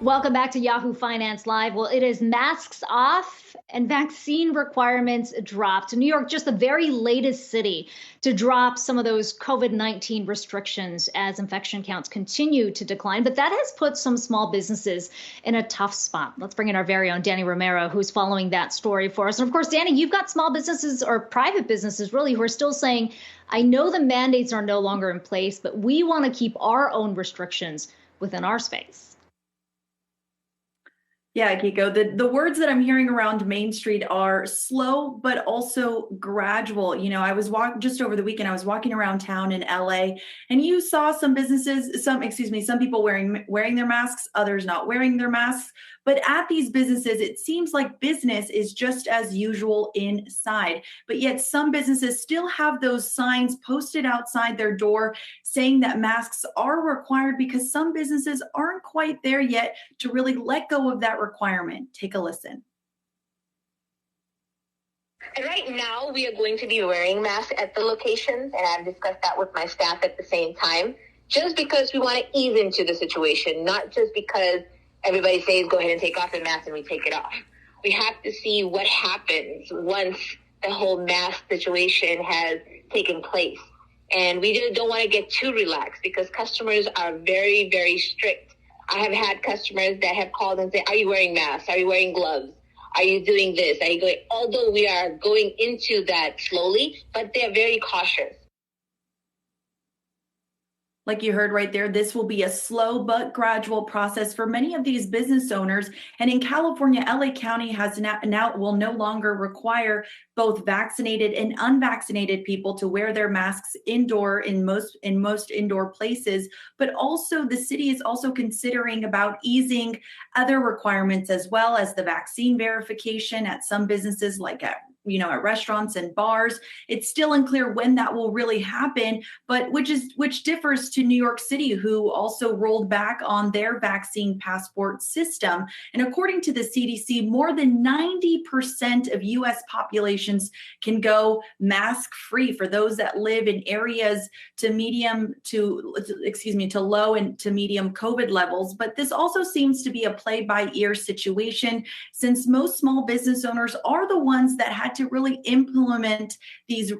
Welcome back to Yahoo Finance Live. Well, it is masks off and vaccine requirements dropped. New York, just the very latest city to drop some of those COVID-19 restrictions as infection counts continue to decline. But that has put some small businesses in a tough spot. Let's bring in our very own Dani Romero, who's following that story for us. And of course, Dani, you've got small businesses or private businesses really who are still saying, I know the mandates are no longer in place, but we want to keep our own restrictions within our space. Yeah, Kiko, the words that I'm hearing around Main Street are slow, but also gradual. You know, I was just over the weekend, I was walking around town in LA, and you saw some businesses, some people wearing their masks, others not wearing their masks. But at these businesses, it seems like business is just as usual inside. But yet some businesses still have those signs posted outside their door saying that masks are required because some businesses aren't quite there yet to really let go of that requirement. Take a listen. And right now, we are going to be wearing masks at the locations, and I've discussed that with my staff at the same time, just because we want to ease into the situation, not just because everybody says go ahead and take off the mask and we take it off. We have to see what happens once the whole mask situation has taken place. And we just don't want to get too relaxed because customers are very, very strict. I have had customers that have called and say, are you wearing masks? Are you wearing gloves? Are you doing this? Are you going? Although we are going into that slowly, but they're very cautious. Like you heard right there, this will be a slow but gradual process for many of these business owners. And in California, LA County has now will no longer require both vaccinated and unvaccinated people to wear their masks indoor in most indoor places. But also the city is also considering about easing other requirements as well as the vaccine verification at some businesses like at restaurants and bars. It's still unclear when that will really happen, but which differs to New York City, who also rolled back on their vaccine passport system. And according to the CDC, more than 90% of US populations can go mask free for those that live in areas to low and to medium COVID levels. But this also seems to be a play by ear situation, since most small business owners are the ones that had to really implement these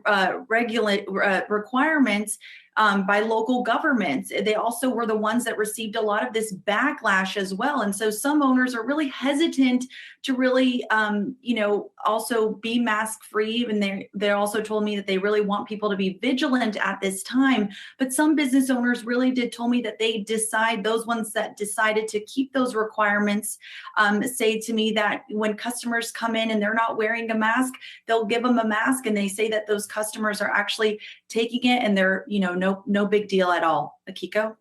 requirements by local governments. They also were the ones that received a lot of this backlash as well. And so some owners are really hesitant to really, also be mask free. And they also told me that they really want people to be vigilant at this time. But some business owners really did told me that those ones that decided to keep those requirements say to me that when customers come in and they're not wearing a mask, they'll give them a mask. And they say that those customers are actually taking it and they're, no big deal at all. Akiko?